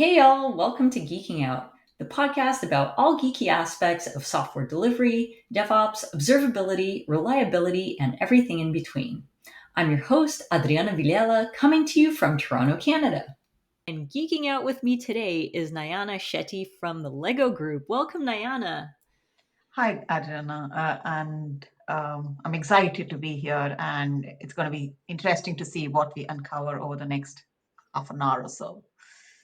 Hey y'all, welcome to Geeking Out, the podcast about all geeky aspects of software delivery, DevOps, observability, reliability, and everything in between. I'm your host, Adriana Villela, coming to you from Toronto, Canada. And geeking out with me today is Nayana Shetty from the Lego Group. Welcome, Nayana. Hi, Adriana, and I'm excited to be here, and it's going to be interesting to see what we uncover over the next half an hour or so.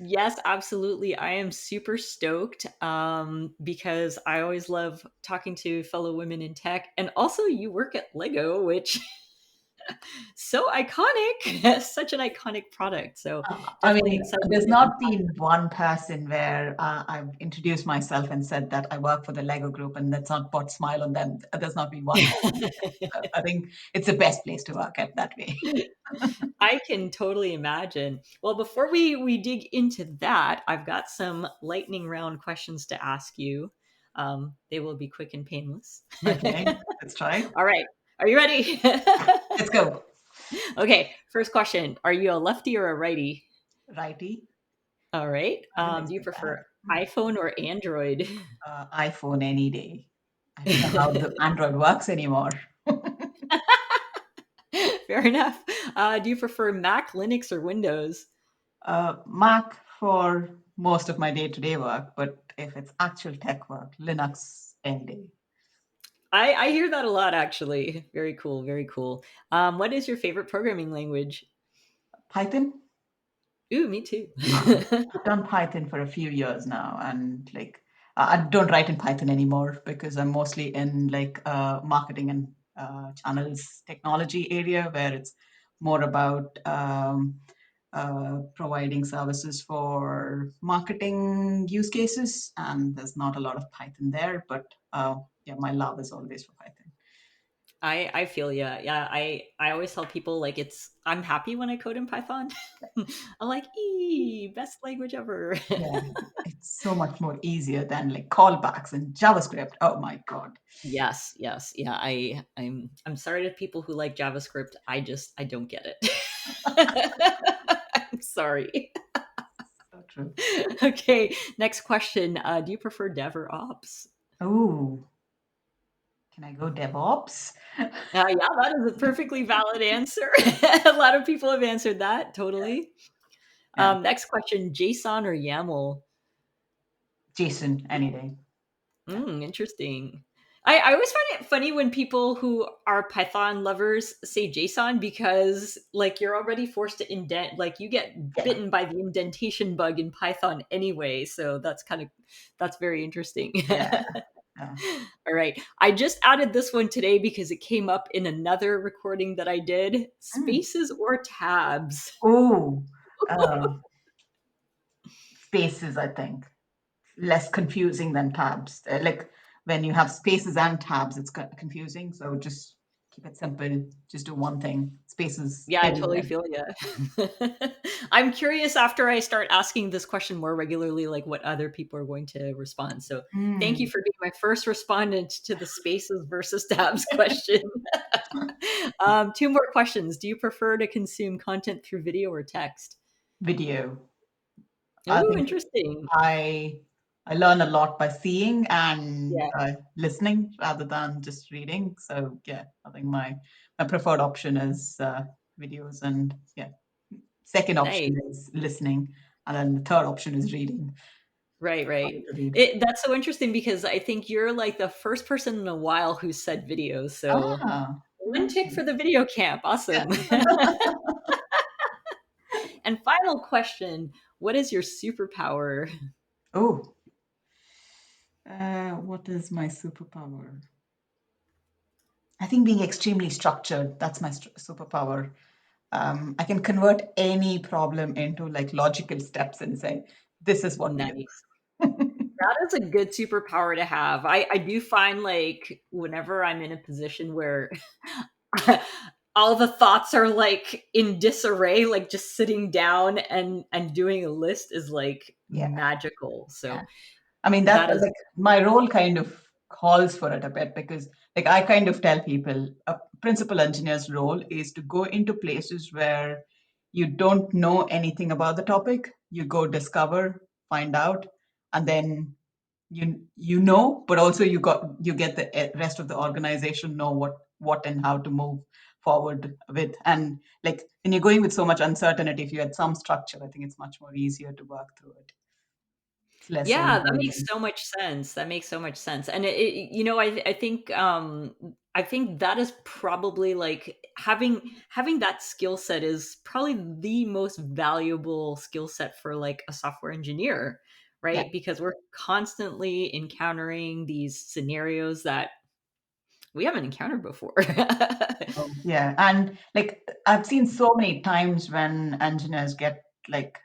Yes, absolutely. I am super stoked because I always love talking to fellow women in tech. And also, you work at Lego, which so iconic, such an iconic product. So I definitely mean, excited there's to not been one person where I've introduced myself and said that I work for the Lego Group, and that's not put smile on them. There's not been one person. I think it's the best place to work at that way. I can totally imagine. Well, before we dig into that, I've got some lightning round questions to ask you. They will be quick and painless. Okay, let's try. All right. Are you ready? Let's go. Okay. First question. Are you a lefty or a righty? Righty. All right. I didn't Do you expect that. prefer iPhone or Android? iPhone any day. I don't know how the Android works anymore. Fair enough. Do you prefer Mac, Linux, or Windows? Mac for most of my day-to-day work, but if it's actual tech work, Linux any day. I hear that a lot, actually. Very cool. Very cool. What is your favorite programming language? Python? Ooh, me too. I've done Python for a few years now, and like I don't write in Python anymore because I'm mostly in like marketing and channels technology area where it's more about providing services for marketing use cases, and there's not a lot of Python there. But yeah, my love is always for Python. I feel yeah. Yeah, I always tell people like I'm happy when I code in Python. I'm like, best language ever. Yeah, it's so much more easier than like callbacks and JavaScript. Oh my God. Yes, yes. Yeah, I'm sorry to people who like JavaScript. I don't get it. I'm sorry. So true. Okay, next question. Do you prefer dev or ops? Oh, can I go DevOps? Yeah, that is a perfectly valid answer. A lot of people have answered that. Totally. Yeah, Next question: JSON or YAML? Jason any day. Yeah. Interesting. I always find it funny when people who are Python lovers say JSON because like you're already forced to indent, like you get Yeah. bitten by the indentation bug in Python anyway. So that's very interesting. Yeah. Yeah. All right. I just added this one today because it came up in another recording that I did. Mm. Spaces or tabs? Oh, uh, spaces, I think. Less confusing than tabs. Like when you have spaces and tabs, it's confusing. So just keep it simple. Just do one thing. Spaces Yeah, I totally everywhere. feel you. I'm curious after I start asking this question more regularly, like what other people are going to respond. So thank you Mm. for being my first respondent to the spaces versus tabs question. Two more questions. Do you prefer to consume content through video or text? Video. I Oh, think interesting. I I learn a lot by seeing and Yeah, listening rather than just reading. So yeah, I think my preferred option is videos, and yeah, second nice. option is listening, and then the third option is reading. Right, I right. like to read. That's so interesting because I think you're like the first person in a while who said videos. So Ah, one tick mm, for the video camp. yeah. Awesome. And final question: what is your superpower? Oh, what is my superpower? I think being extremely structured. That's my superpower. I can convert any problem into like logical steps and say, this is what we do. Nice. That is a good superpower to have. I do find like whenever I'm in a position where all the thoughts are like in disarray, like just sitting down and doing a list is like Yeah. magical. Yeah. So I mean, that that is like my role kind of calls for it a bit because like I kind of tell people a principal engineer's role is to go into places where you don't know anything about the topic. You go discover find out, and then but also you get the rest of the organization know what and how to move forward with. And like when you're going with so much uncertainty, if you had some structure, I think it's much more easier to work through it. It's less Yeah, that makes overwhelming. so much sense. That makes so much sense. And I think that is probably like having that skill set is probably the most valuable skill set for like a software engineer, Yeah. right? Because we're constantly encountering these scenarios that we haven't encountered before. Yeah, and like I've seen so many times when engineers get like,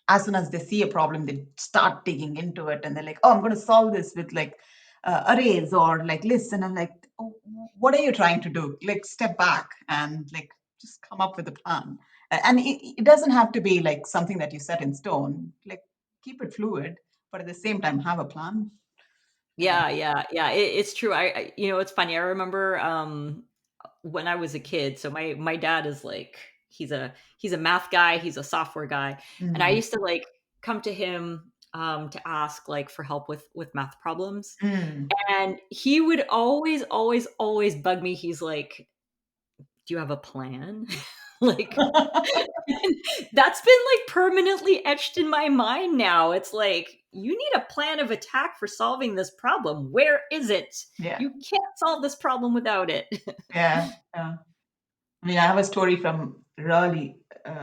as soon as they see a problem, they start digging into it, and they're like, "Oh, I'm going to solve this with like arrays or like lists," and I'm like, "Oh, what are you trying to do? Like, step back and like just come up with a plan." And it doesn't have to be like something that you set in stone. Like, keep it fluid, but at the same time, have a plan. Uh, Yeah. It's true. It's funny. I remember when I was a kid. So my dad is like he's a math guy. He's a software guy, and I mm, used to like come to him to ask like for help with math problems, mm. and he would always bug me. He's like, "Do you have a plan?" like that's been like permanently etched in my mind now. It's like, you need a plan of attack for solving this problem. Where is it? Yeah, You can't solve this problem without it. yeah, yeah. I mean, I have a story from really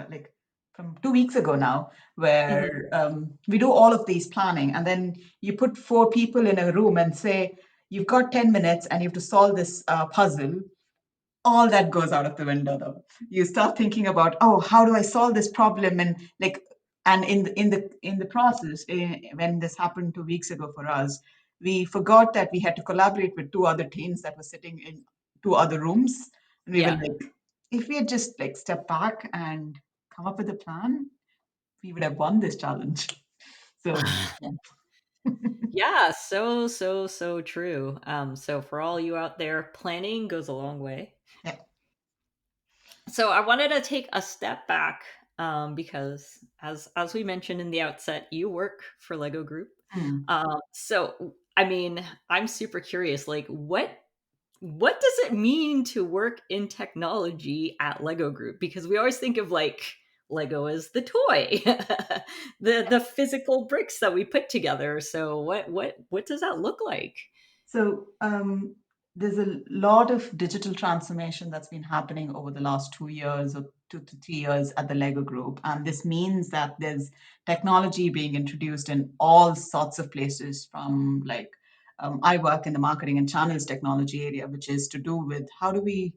like from 2 weeks ago now, where Mhm. we do all of these planning, and then you put four people in a room and say, "You've got 10 minutes, and you have to solve this puzzle." All that goes out of the window, though. You start thinking about, "Oh, how do I solve this problem?" And like, and in the process, when this happened 2 weeks ago for us, we forgot that we had to collaborate with two other teams that were sitting in two other rooms, and we were Yeah. like, if we had just like stepped back and come up with a plan, we would have won this challenge. So Yeah, so true. So for all you out there, planning goes a long way. yeah. So I wanted to take a step back because as we mentioned in the outset, you work for Lego Group. Hmm. So I mean, I'm super curious. Like, what does it mean to work in technology at Lego Group? Because we always think of like Lego as the toy, the physical bricks that we put together. So what does that look like? So there's a lot of digital transformation that's been happening over the last 2 years or 2 to 3 years at the Lego Group. And this means that there's technology being introduced in all sorts of places from like, I work in the marketing and channels technology area, which is to do with how do we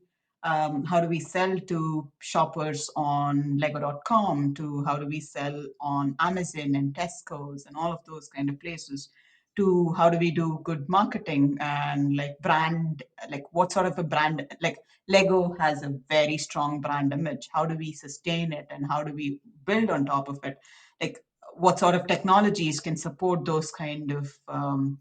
sell to shoppers on Lego.com, to how do we sell on Amazon and Tesco's and all of those kind of places, to how do we do good marketing and like brand, like what sort of a brand, like Lego has a very strong brand image, how do we sustain it and how do we build on top of it, like what sort of technologies can support those kind of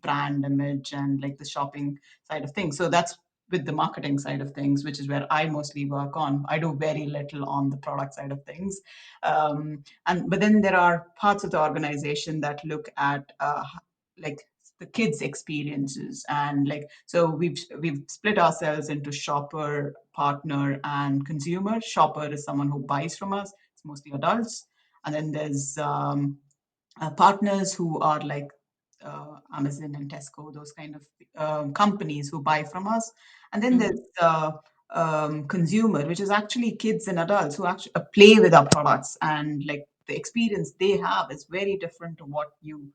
brand image and like the shopping side of things. So that's with the marketing side of things, which is where I mostly work on. I do very little on the product side of things. And but then there are parts of the organization that look at like the kids experiences, and like so we've split ourselves into shopper, partner, and consumer. Shopper is someone who buys from us, it's mostly adults. And then there's partners who are like Amazon and Tesco, those kind of companies who buy from us. And then there's Mhm. consumer, which is actually kids and adults who actually play with our products, and like the experience they have is very different to what you,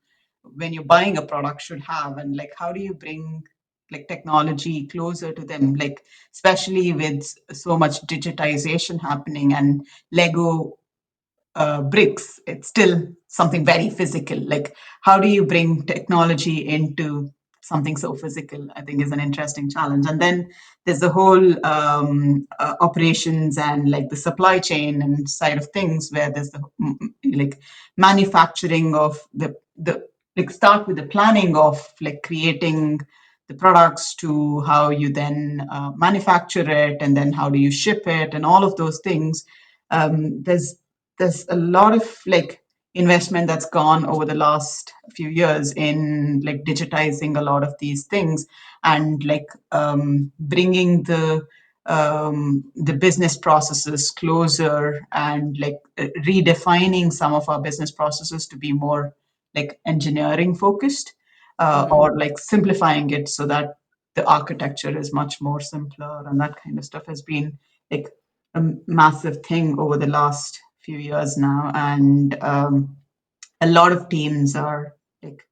when you're buying a product, should have. And like how do you bring like technology closer to them, like especially with so much digitization happening and Lego bricks, it's still something very physical. Like, how do you bring technology into something so physical? I think is an interesting challenge. And then there's the whole operations and like the supply chain and side of things, where there's the like manufacturing of the like start with the planning of like creating the products to how you then manufacture it, and then how do you ship it and all of those things. There's a lot of like investment that's gone over the last few years in like digitizing a lot of these things and like bringing the business processes closer and like redefining some of our business processes to be more like engineering focused, Hmm. or like simplifying it so that the architecture is much more simpler, and that kind of stuff has been like a massive thing over the last few years now. And a lot of teams are like,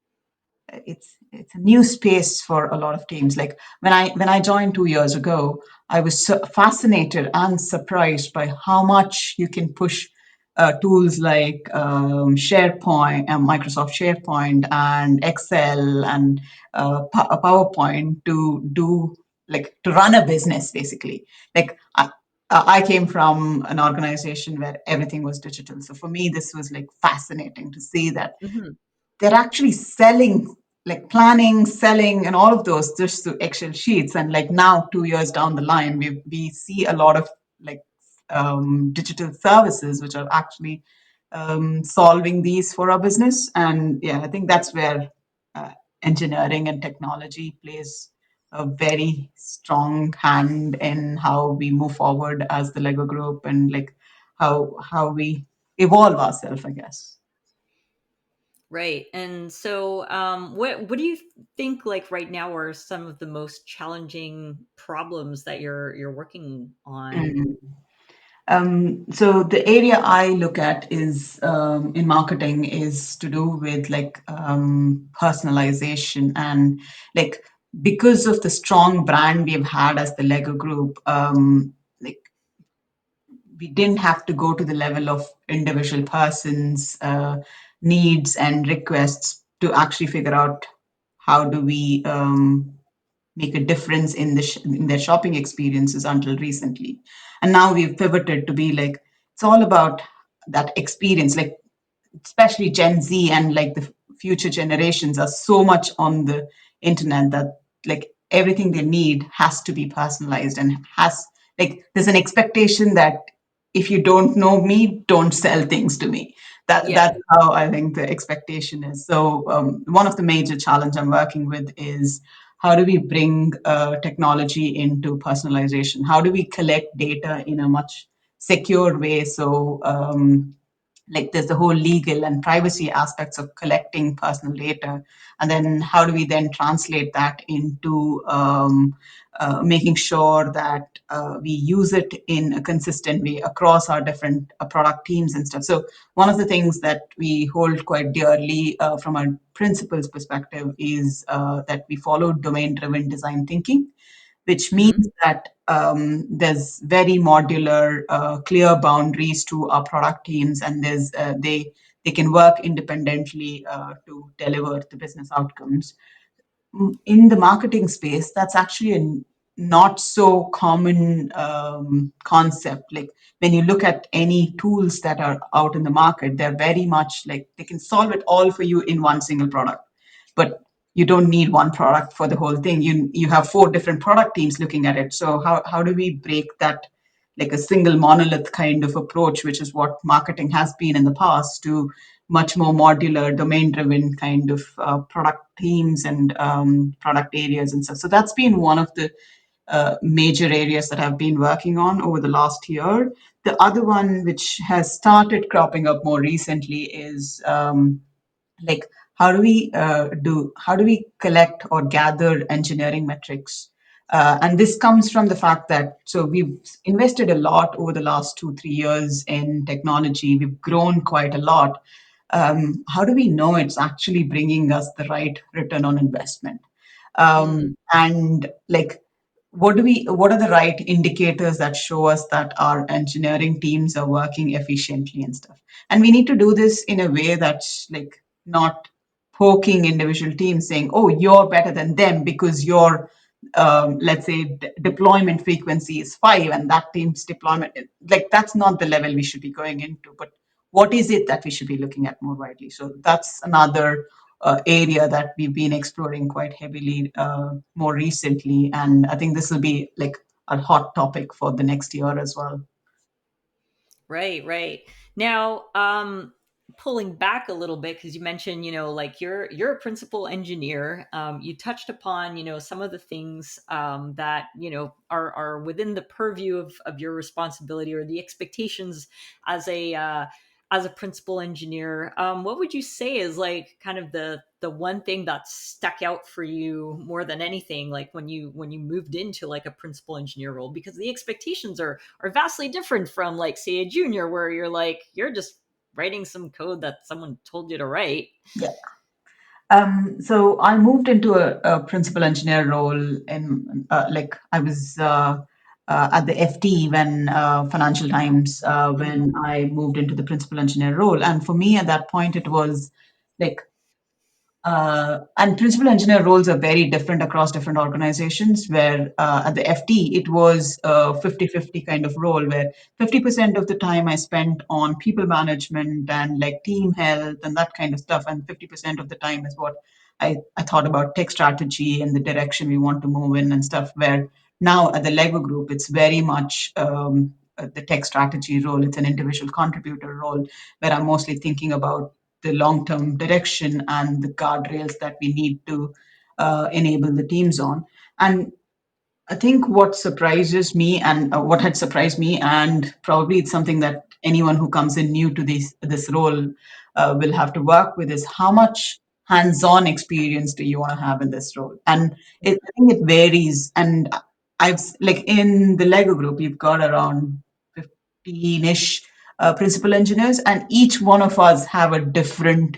it's a new space for a lot of teams. Like when I joined 2 years ago, I was so fascinated and surprised by how much you can push tools like SharePoint and Microsoft SharePoint and Excel and PowerPoint to do like to run a business basically. Like I came from an organization where everything was digital, so for me this was like fascinating to see that Hmm. they're actually selling, like planning, selling, and all of those just through Excel sheets. And like now, 2 years down the line, we see a lot of like digital services which are actually solving these for our business. And yeah, I think that's where uh, engineering and technology plays a very strong hand in how we move forward as the Lego Group, and like how we evolve ourselves, I guess. Right. And so, what do you think, like right now, are some of the most challenging problems that you're working on? Mm. So the area I look at is in marketing is to do with like personalization, and like because of the strong brand we've had as the Lego Group, like we didn't have to go to the level of individual persons' needs and requests to actually figure out how do we make a difference in in their shopping experiences until recently. And now we've pivoted to be like it's all about that experience, like especially Gen Z and like the future generations are so much on the internet that like everything they need has to be personalized and has like there's an expectation that if you don't know me, don't sell things to me. Yeah. That's how I think the expectation is. So one of the major challenge I'm working with is how do we bring technology into personalization? How do we collect data in a much secure way? So like there's the whole legal and privacy aspects of collecting personal data, and then how do we then translate that into making sure that we use it in a consistent way across our different product teams and stuff. So one of the things that we hold quite dearly from a principles perspective is that we follow domain driven design thinking, which Hmm. means that there's very modular, clear boundaries to our product teams, and they can work independently to deliver the business outcomes. In the marketing space, that's actually a not so common concept. Like when you look at any tools that are out in the market, they're very much like they can solve it all for you in one single product. But you don't need one product for the whole thing. You have four different product teams looking at it. So how do we break that like a single monolith kind of approach, which is what marketing has been in the past, to much more modular, domain driven kind of product teams and product areas and stuff. So that's been one of the major areas that I've been working on over the last year. The other one, which has started cropping up more recently, is like how do we collect or gather engineering metrics, and this comes from the fact that so we've invested a lot over the last 2 3 years in technology. We've grown quite a lot. How do we know it's actually bringing us the right return on investment? Mm. And like what are the right indicators that show us that our engineering teams are working efficiently and stuff? And we need to do this in a way that's like not poking individual teams saying, oh, you're better than them because your let's say deployment frequency is 5 and that team's deployment, like that's not the level we should be going into. But what is it that we should be looking at more widely? So that's another area that we've been exploring quite heavily more recently, and I think this will be like a hot topic for the next year as well. Right, right. Now, pulling back a little bit, because you mentioned, like you're a principal engineer. You touched upon, some of the things that are within the purview of your responsibility, or the expectations as a principal engineer. What would you say is like kind of the one thing that stuck out for you more than anything, like when you moved into like a principal engineer role? Because the expectations are vastly different from, like, say, a junior, where you're just writing some code that someone told you to write. Yeah. So I moved into a principal engineer role in like I was at the FT when Financial Times Mhm. when I moved into the principal engineer role, and for me at that point it was like and principal engineer roles are very different across different organizations. Where at the FT, it was a 50-50 kind of role where 50% of the time I spent on people management and like team health and that kind of stuff. And 50% of the time is what I thought about tech strategy and the direction we want to move in and stuff. Where now at the Lego Group, it's very much the tech strategy role. It's an individual contributor role where I'm mostly thinking about the long-term direction and the guardrails that we need to enable the teams on. And I think what surprises me and what had surprised me, and probably it's something that anyone who comes in new to this role will have to work with, is how much hands-on experience do you want to have in this role? And I think it varies. And I've like in the Lego group, you've got around 15-ish principal engineers, and each one of us have a different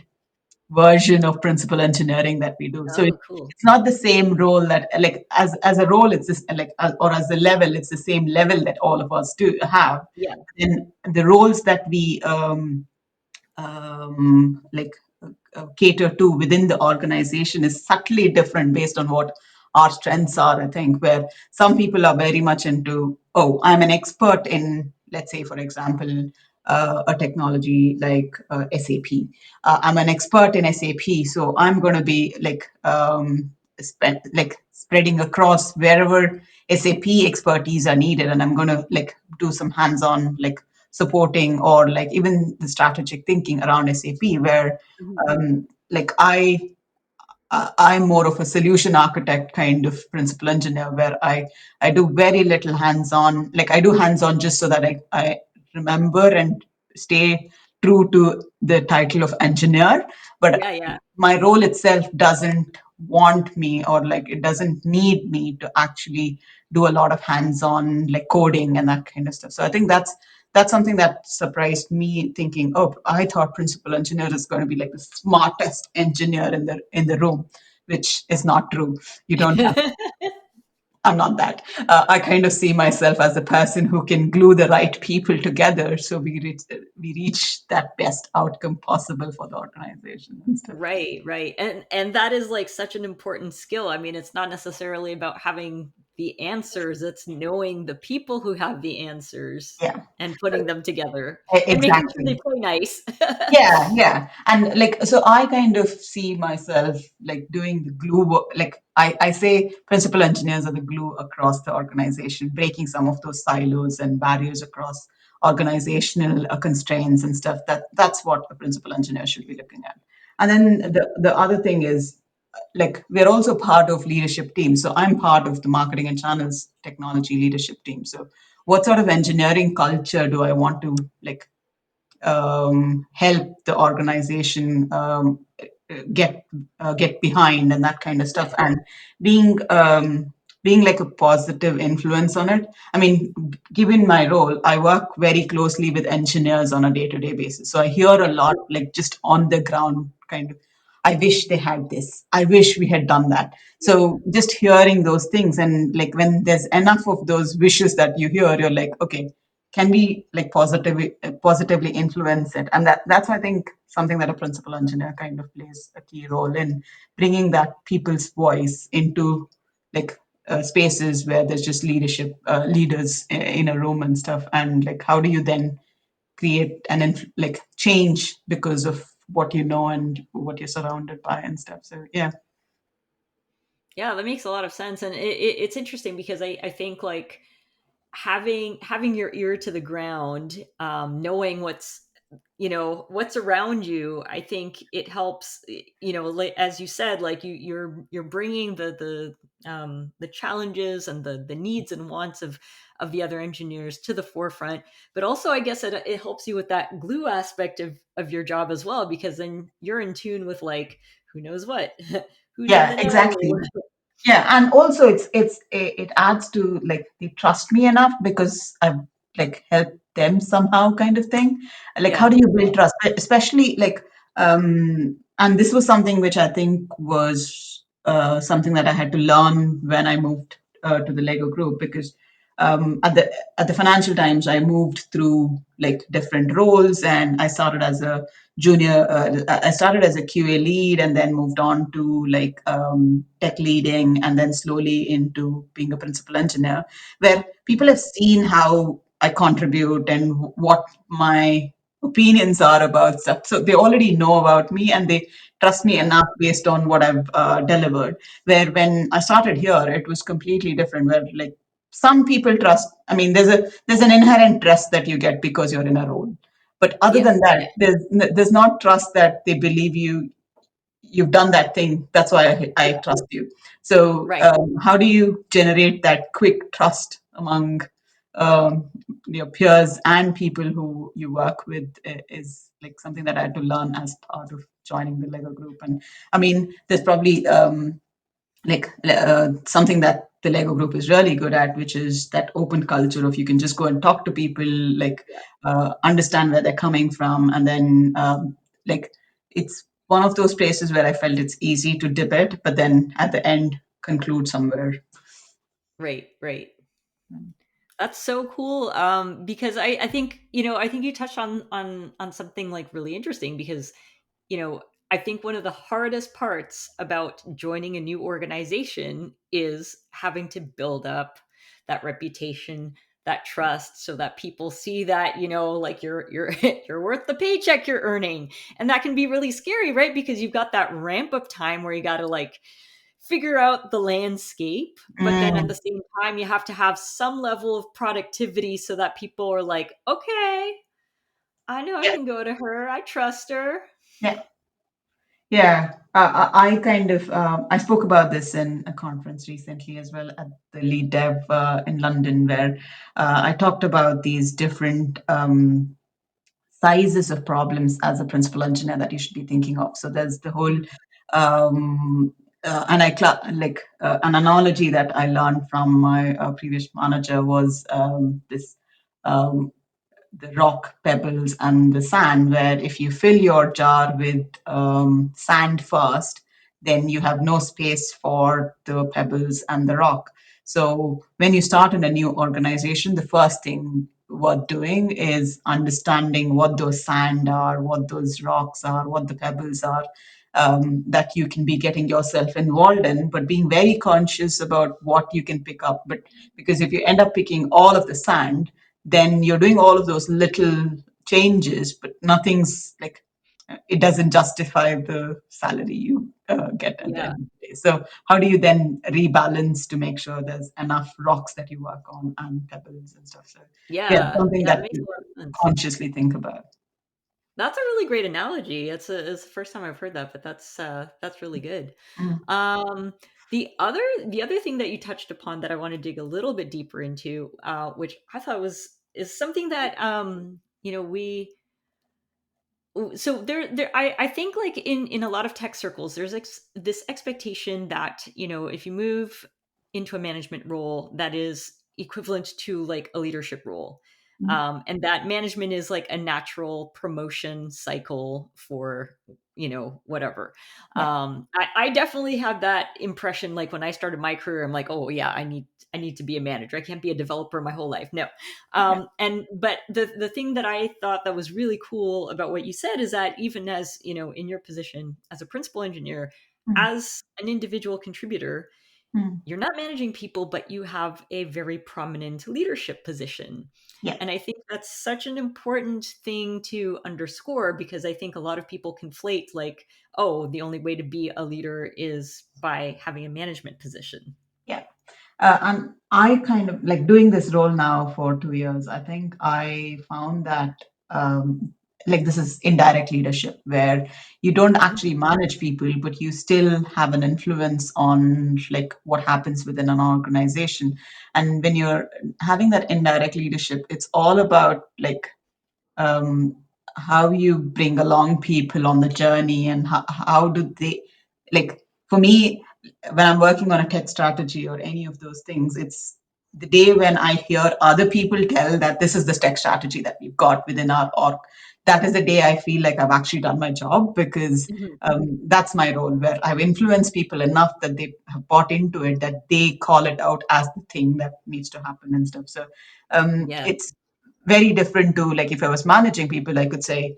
version of principal engineering that we do. So Oh, cool. it's not the same role that like as a role it's this like or as a level it's the same level that all of us do have. Yeah. Then the roles that we like cater to within the organization is subtly different based on what our strengths are, I think. Where some people are very much into, oh, I'm an expert in, let's say, for example, a technology like SAP. I'm an expert in SAP, so I'm going to be like spreading across wherever SAP expertise are needed, and I'm going to like do some hands-on like supporting or like even the strategic thinking around SAP, where Mhm. like I'm more of a solution architect kind of principal engineer, where I do very little hands-on. Like I do hands-on just so that I remember and stay true to the title of engineer. But Yeah, yeah. my role itself doesn't want me, or like it doesn't need me to actually do a lot of hands-on like coding and that kind of stuff. So I think that's something that surprised me, thinking, oh, I thought principal engineer is going to be like the smartest engineer in the room, which is not true. You don't have. I'm not that. I kind of see myself as a person who can glue the right people together, so we reach that best outcome possible for the organization and stuff. Right, right. And that is like such an important skill. I mean, it's not necessarily about having the answers, it's knowing the people who have the answers Yeah, and putting them together and making sure they exactly. play nice. Yeah, yeah. And like, so I kind of see myself like doing the glue work. Like I say principal engineers are the glue across the organization, breaking some of those silos and barriers across organizational constraints and stuff. That's what a principal engineer should be looking at. And then the other thing is like we're also part of leadership team. So I'm part of the marketing and channels technology leadership team. So what sort of engineering culture do I want to like help the organization get get behind and that kind of Yeah. stuff, and being being like a positive influence on it. I mean, given my role, I work very closely with engineers on a day-to-day basis, so I hear a lot like just on the ground kind of, I wish they had this, I wish we had done that. So just hearing those things, and like when there's enough of those wishes that you hear, you're like, okay, can we like positively influence it? And that's, I think, something that a principal engineer kind of plays a key role in, bringing that people's voice into like spaces where there's just leadership leaders in a room and stuff. And like how do you then create an like change because of what you know and what you're surrounded by and stuff. So yeah. Yeah, that makes a lot of sense. And it's interesting because I think like having your ear to the ground, knowing what's what's around you, I think it helps, like, as you said, like you're bringing the challenges and the needs and wants of the other engineers to the forefront. But also, I guess it helps you with that glue aspect of your job as well, because then you're in tune with, like, who knows what, who's in Yeah, the know. exactly. Yeah, and also it adds to, like, they trust me enough because I've like helped them somehow, kind of thing. Like, how Yeah. do you build trust? Especially like, and this was something which I think was something that I had to learn when I moved to the Lego Group, because at the Financial Times I moved through like different roles, and I started as a junior. I started as a QA lead, and then moved on to like tech leading, and then slowly into being a principal engineer, where people have seen how I contribute and what my opinions are about stuff. So they already know about me, and they trust me Yeah. enough based on what I've delivered. Where when I started here, it was completely different. Where like some people trust. I mean, there's an inherent trust that you get because you're in a role, but other Yeah. than that, there's not trust that they believe you've done that thing. That's why I trust you. So Right. how do you generate that quick trust among your peers and people who you work with is like something that I had to learn as part of joining the Lego Group. And I mean, there's probably something that the Lego Group is really good at, which is that open culture of you can just go and talk to people, like understand where they're coming from, and then like it's one of those places where I felt it's easy to debate, but then at the end conclude somewhere. Right. Right. That's so cool. Because I think, I think you touched on something like really interesting, because, you know, I think one of the hardest parts about joining a new organization is having to build up that reputation, that trust, so that people see that, like you're you're worth the paycheck you're earning. And that can be really scary, right? Because you've got that ramp up time where you got to, like, figure out the landscape, but then at Mm, the same time you have to have some level of productivity so that people are like, okay, I know I yeah, can go to her, I trust her. yeah. Yeah, I kind of I spoke about this in a conference recently as well at the Lead Dev in London, where I talked about these different sizes of problems as a principal engineer that you should be thinking of. So there's the whole, and an analogy that I learned from my previous manager was this. Um, the rock, pebbles, and the sand, where if you fill your jar with sand first, then you have no space for the pebbles and the rock. So when you start in a new organization, the first thing worth doing is understanding what those sand are, what those rocks are, what the pebbles are. That you can be getting yourself involved in, but being very conscious about what you can pick up. But because if you end up picking all of the sand, then you're doing all of those little changes, but nothing's like it doesn't justify the salary you get at the Yeah. end of the day. So how do you then rebalance to make sure there's enough rocks that you work on and pebbles and stuff? So yeah, Yeah, something yeah, it that makes you a lot of sense. consciously think about. That's a really great analogy. It's the first time I've heard that, but that's really good. Mm, Um, the other thing that you touched upon that I want to dig a little bit deeper into, which I thought was is something that, we so I think, like, in a lot of tech circles, there's this expectation that, if you move into a management role, that is equivalent to like a leadership role, mm, and that management is like a natural promotion cycle for, whatever. yeah, I definitely have that impression. Like, when I started my career, I'm like, oh yeah, I need to be a manager, I can't be a developer my whole life, no. yeah, And but the thing that I thought that was really cool about what you said is that, even as, in your position as a principal engineer, mm, as an individual contributor, mm, you're not managing people, but you have a very prominent leadership position. yeah. And I think that's such an important thing to underscore, because I think a lot of people conflate, like, oh, the only way to be a leader is by having a management position. Yeah. And I kind of like doing this role now for 2 years. I think I found that like this is indirect leadership where you don't actually Mhm. manage people, but you still have an influence on like what happens within an organization. And when you're having that indirect leadership, it's all about like um, how you bring along people on the journey and how do they like for me when I'm working on a tech strategy or any of those things, it's the day when I hear other people tell that this is the tech strategy that we've got within our org. That is the day I feel like I've actually done my job because Mhm. that's my role where I've influenced people enough that they have bought into it, that they call it out as the thing that needs to happen and stuff. So Yeah. it's very different to like if I was managing people, I could say,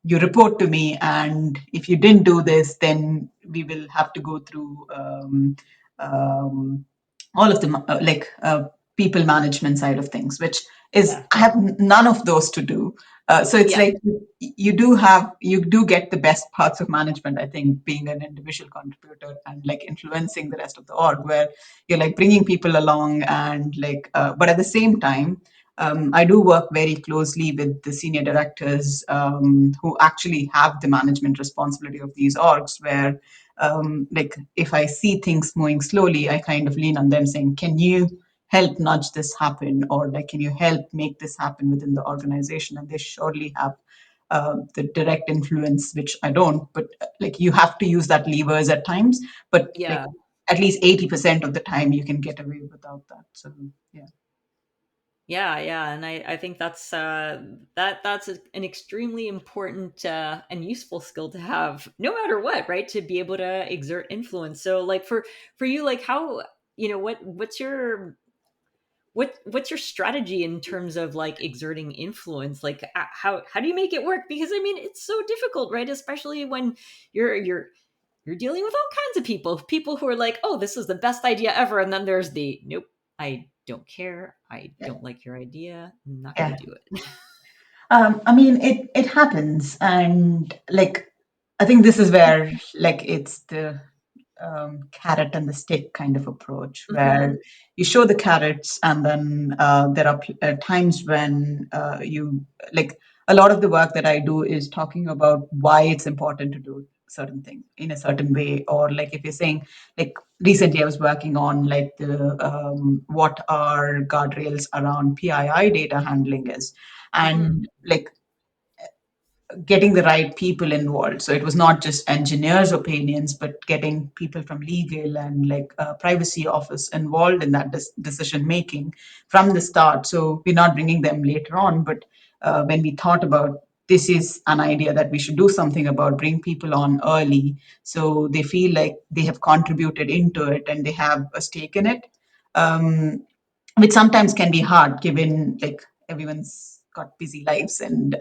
you report to me, and if you didn't do this, then we will have to go through um, all of the people management side of things, which is Yeah. I have none of those to do. So it's Yeah. like you do get the best parts of management. I think being an individual contributor and like influencing the rest of the org, where you're like bringing people along and like, but at the same time I do work very closely with the senior directors who actually have the management responsibility of these orgs. Where, like, if I see things moving slowly, I kind of lean on them saying, "Can you help nudge this happen?" Or like, "Can you help make this happen within the organization?" And they surely have the direct influence, which I don't. But like, you have to use that levers at times. But like, Yeah. at least 80% of the time, you can get away without that. So yeah. Yeah, yeah, and I think that's an extremely important and useful skill to have, no matter what, right? To be able to exert influence. So, like for you, like how what's your strategy in terms of like exerting influence? Like how do you make it work? Because I mean, it's so difficult, right? Especially when you're dealing with all kinds of people who are like, oh, this is the best idea ever, and then there's the nope, I don't care, I Yeah. don't like your idea, I'm not going Yeah. to do it. I mean, it happens, and like, I think this is where like it's the carrot and the stick kind of approach, Hmm. where you show the carrots, and then there are times when you like a lot of the work that I do is talking about why it's important to do certain thing in a certain way, or like if you're saying like recently I was working on like the what our guardrails around PII data handling is, Hmm. and like getting the right people involved. So it was not just engineers' opinions, but getting people from legal and like privacy office involved in that decision making from the start. So we're not bringing them later on, but when we thought about this is an idea that we should do something about, bring people on early so they feel like they have contributed into it and they have a stake in it. Um, which sometimes can be hard given like everyone's got busy lives, and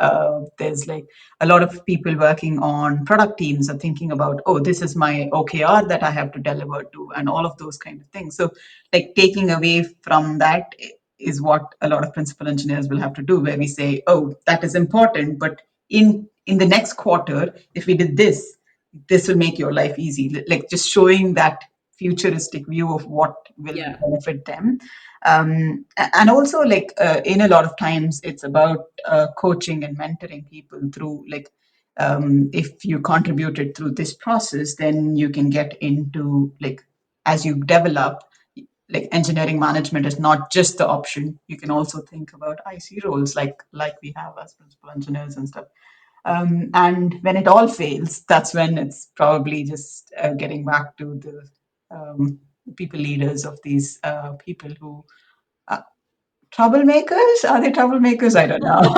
there's like a lot of people working on product teams are thinking about, oh, this is my OKR that I have to deliver to, and all of those kind of things. So like taking away from that is what a lot of principal engineers will have to do, where we say, oh, that is important, but in the next quarter, if we did this, this will make your life easy, like just showing that futuristic view of what will Yeah. benefit them. And also like in a lot of times it's about coaching and mentoring people through like if you contributed through this process, then you can get into like as you develop, like engineering management is not just the option. You can also think about IC roles like we have as principal engineers and stuff. And when it all fails, that's when it's probably just getting back to the people leaders of these people who uh, troublemakers. Are they troublemakers? I don't know.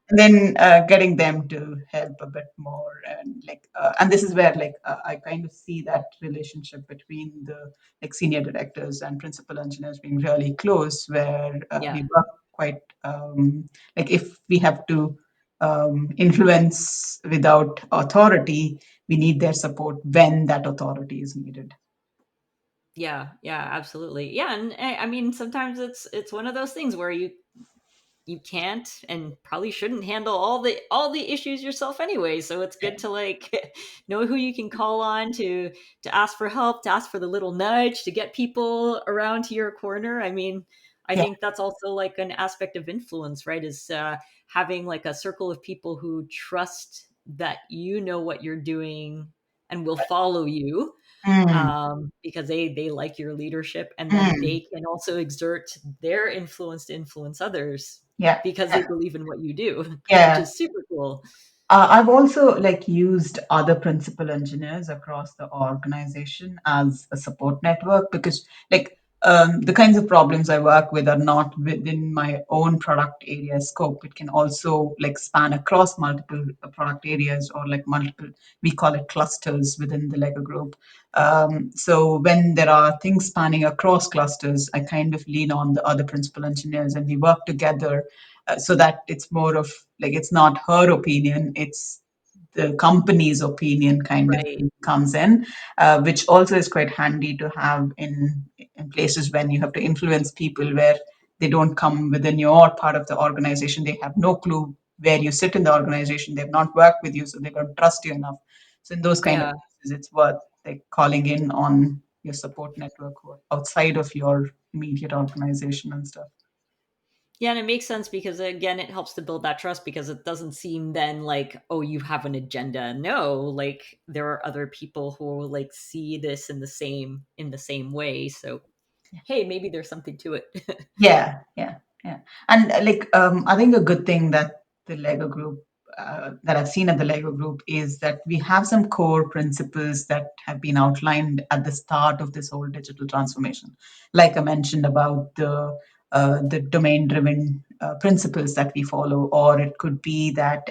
Then getting them to help a bit more, and like, and this is where like I kind of see that relationship between the like senior directors and principal engineers being really close, where Yeah. we work quite like if we have to influence without authority, we need their support when that authority is needed. Yeah, yeah, absolutely. Yeah, and I mean, sometimes it's one of those things where you can't and probably shouldn't handle all the issues yourself anyway. So it's good to like know who you can call on to ask for help, to ask for the little nudge, to get people around to your corner. I mean, I Yeah. think that's also like an aspect of influence, right? Is having like a circle of people who trust that you know what you're doing and will follow you, Mm, because they like your leadership, and then mm, they can also exert their influence to influence others yeah. because they believe in what you do, which Yeah. is super cool. I've also like used other principal engineers across the organization as a support network because like the kinds of problems I work with are not within my own product area scope. It can also like span across multiple product areas or like multiple, we call it clusters within the Lego group. So when there are things spanning across clusters, I kind of lean on the other principal engineers and we work together so that it's more of like it's not her opinion, it's the company's opinion kind of Right. thing comes in, which also is quite handy to have in places when you have to influence people where they don't come within your part of the organization. They have no clue where you sit in the organization. They've not worked with you, so they don't trust you enough. So in those kind of Yeah. cases, it's worth like calling in on your support network or outside of your immediate organization and stuff. Yeah, and it makes sense because again, it helps to build that trust because it doesn't seem then like, oh, you have an agenda. No, like there are other people who will like see this in the same way. So hey, maybe there's something to it. Yeah, yeah, yeah. And I think a good thing that the Lego group that I've seen at the Lego group is that we have some core principles that have been outlined at the start of this whole digital transformation. Like I mentioned about the domain-driven principles that we follow, or it could be that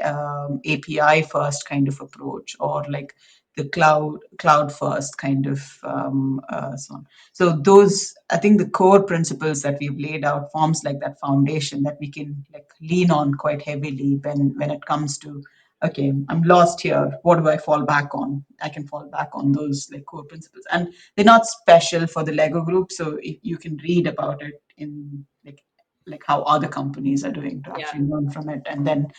API first kind of approach, or like the cloud first kind of so on. So those, I think, the core principles that we've laid out forms like that foundation that we can like lean on quite heavily when it comes to, okay, I'm lost here. What do I fall back on? I can fall back on those like core principles, and they're not special for the Lego group. So if you can read about it in like how other companies are doing to Yeah. actually learn from it, and then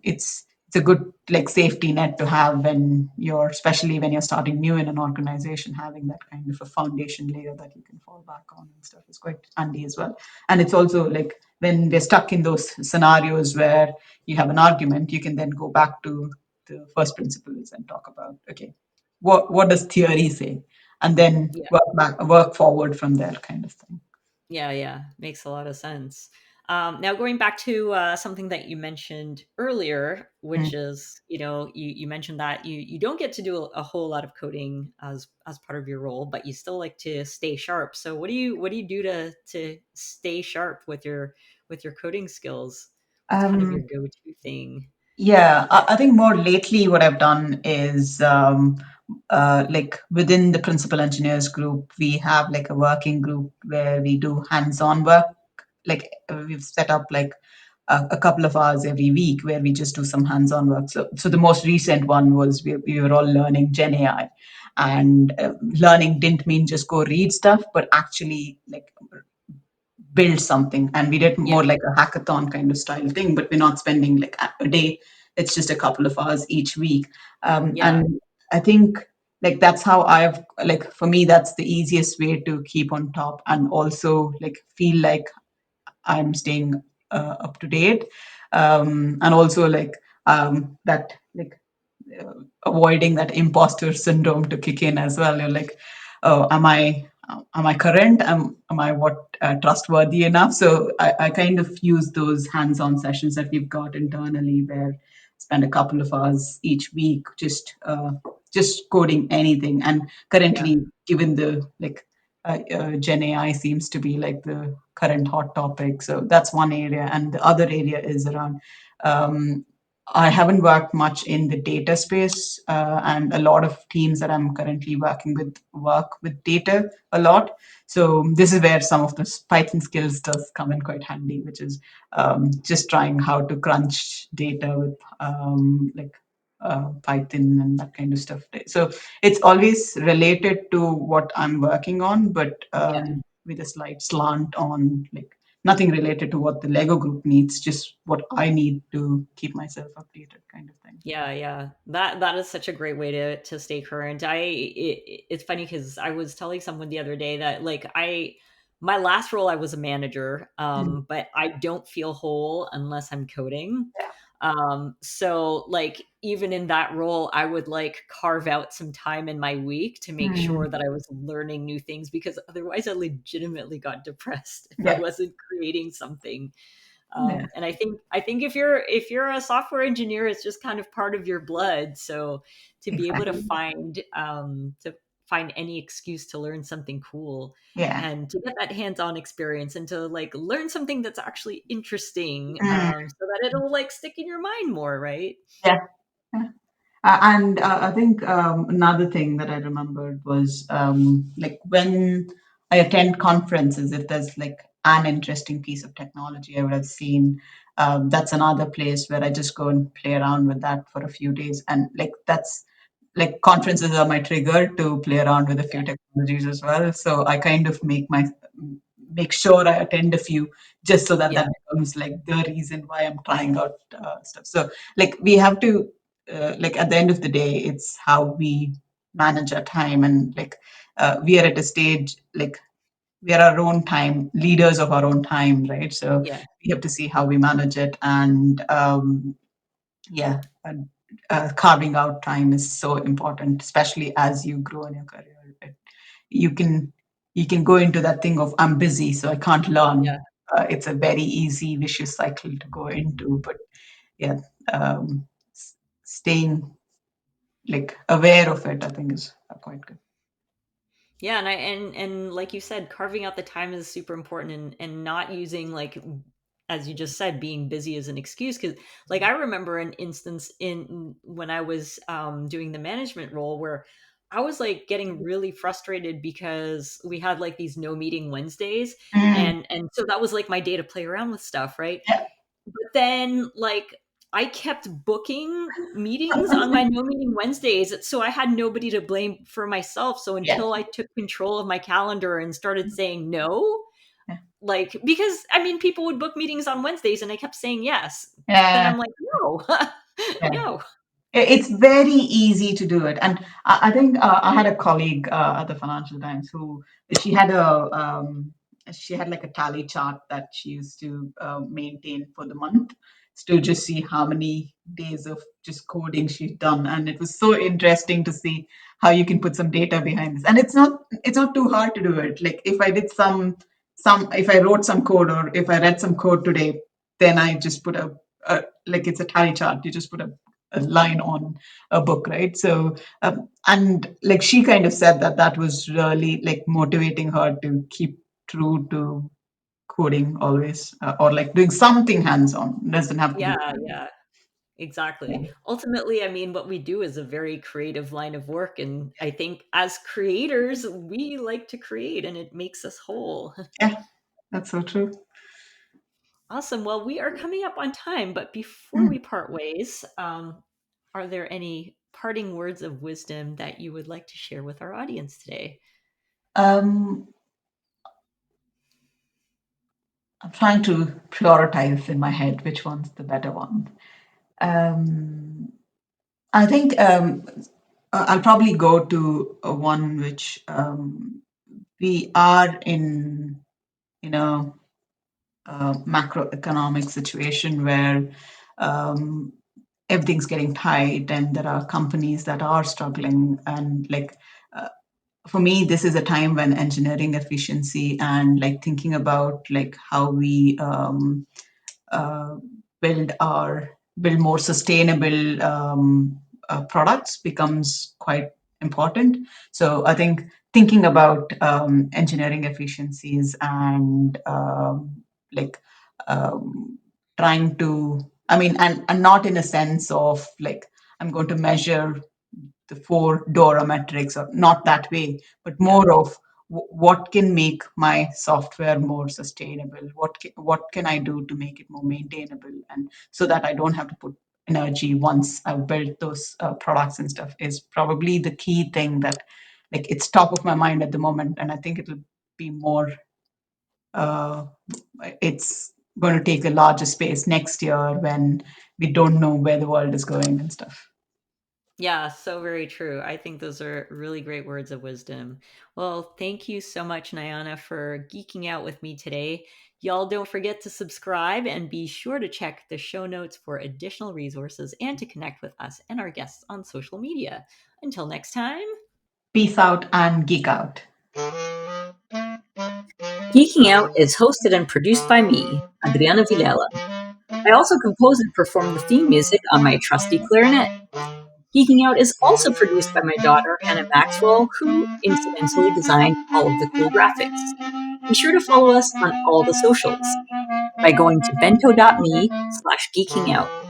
it's a good like safety net to have when you're, especially when you're starting new in an organization. Having that kind of a foundation layer that you can fall back on and stuff is quite handy as well. And it's also like when we're stuck in those scenarios where you have an argument, you can then go back to the first principles and talk about, okay, what does theory say, and then Yeah. work forward from there kind of thing. Yeah, yeah, makes a lot of sense. Now, going back to something that you mentioned earlier, Mm. which is, you mentioned that you don't get to do a whole lot of coding as part of your role, but you still like to stay sharp. So, what do you do to stay sharp with your coding skills? What's kind of your Um, go to thing? Yeah, I think more lately what I've done is like within the principal engineers group, we have like a working group where we do hands-on work. Like we've set up like a couple of hours every week where we just do some hands-on work. So the most recent one was we were all learning Gen AI, and learning didn't mean just go read stuff, but actually like build something. And we did Yeah, more like a hackathon kind of style thing, but we're not spending like a day. It's just a couple of hours each week. yeah, And I think like that's how I've like, for me, that's the easiest way to keep on top and also like feel like I'm staying up to date. And also like that like avoiding that imposter syndrome to kick in as well. You're like, oh, am I current? Am I what trustworthy enough? So I kind of use those hands-on sessions that we've got internally where spend a couple of hours each week just coding anything. And yeah, currently, given the like Gen AI seems to be like the current hot topic. So that's one area. And the other area is around, um, I haven't worked much in the data space, and a lot of teams that I'm currently working with work with data a lot. So this is where some of the Python skills does come in quite handy, which is just trying how to crunch data with Python and that kind of stuff. So it's always related to what I'm working on, but yeah. with a slight slant on like nothing related to what the Lego group needs, just what I need to keep myself updated, kind of thing. Yeah, yeah. That is such a great way to stay current. It's funny because I was telling someone the other day that like my last role, I was a manager, Mm. but I don't feel whole unless I'm coding. Yeah. So like even in that role, I would like carve out some time in my week to make Mm. sure that I was learning new things because otherwise I legitimately got depressed if I Yeah. wasn't creating something. Yeah. And I think if you're a software engineer, it's just kind of part of your blood. So to be able Exactly. to find any excuse to learn something cool Yeah. and to get that hands-on experience and to like learn something that's actually interesting, Mm. so that it'll like stick in your mind more, right? Yeah. Yeah. And I think another thing that I remembered was like when I attend conferences, if there's like an interesting piece of technology I would have seen, that's another place where I just go and play around with that for a few days. And like that's like conferences are my trigger to play around with a few technologies as well. So I kind of make sure I attend a few just so that Yeah, that becomes like the reason why I'm trying out stuff. So like we have to like at the end of the day, it's how we manage our time and like we are at a stage like we are our own time leaders of our own time, right? So yeah. we have to see how we manage it and yeah, carving out time is so important, especially as you grow in your career. You can you can go into that thing of I'm busy, so I can't Yeah. learn. It's a very easy vicious cycle to go into. But yeah, staying like aware of it, I think is quite good. Yeah, and like you said, carving out the time is super important, and not using like, as you just said, being busy as an excuse. Because like I remember an instance in when I was doing the management role where I was like getting really frustrated because we had like these no meeting Wednesdays, Mm, and so that was like my day to play around with stuff, right? yeah, But then, like, I kept booking meetings on my no meeting Wednesdays, so I had nobody to blame for myself. So yeah, until I took control of my calendar and started saying no, yeah. like, because I mean, people would book meetings on Wednesdays and I kept saying yes. Then Yeah, I'm like, no, yeah. no. It's very easy to do it, and I think I had a colleague at the Financial Times who she had a she had like a tally chart that she used to maintain for the month to just see how many days of just coding she'd done, and it was so interesting to see how you can put some data behind this. And it's not too hard to do it. Like if I did some if I wrote some code or if I read some code today, then I just put a like it's a tally chart. You just put a line on a book, right? So, and like she kind of said that that was really like motivating her to keep true to coding always, or like doing something hands-on. Doesn't have to be. Yeah, yeah, exactly. Yeah, Ultimately, I mean, what we do is a very creative line of work. And I think as creators, we like to create and it makes us whole. yeah, that's so true. Awesome. Well, we are coming up on time, but before Mm. we part ways, are there any parting words of wisdom that you would like to share with our audience today? Um, I'm trying to prioritize in my head which one's the better one. Um, I think I'll probably go to one which we are in a macroeconomic situation where um, everything's getting tight and there are companies that are struggling and like uh, for me this is a time when engineering efficiency and like thinking about like how we uh, build more sustainable products becomes quite important. So I think thinking about engineering efficiencies and like um, trying to, I mean, and not in a sense of like I'm going to measure the four Dora metrics, or not that way, but Yeah. more of what can make my software more sustainable? What can I do to make it more maintainable, and so that I don't have to put energy once I've built those products and stuff is probably the key thing that like it's top of my mind at the moment, and I think it'll be more. Uh, it's going to take a larger space next year when we don't know where the world is going and stuff. Yeah, so very true. I think those are really great words of wisdom. Well, thank you so much, Nyana, for geeking out with me today. Y'all don't forget to subscribe and be sure to check the show notes for additional resources and to connect with us and our guests on social media. Until next time, Peace out and geek out. Geeking Out is hosted and produced by me, Adriana Vilela. I also compose and perform the theme music on my trusty clarinet. Geeking Out is also produced by my daughter, Hannah Maxwell, who incidentally designed all of the cool graphics. Be sure to follow us on all the socials by going to bento.me/geekingout.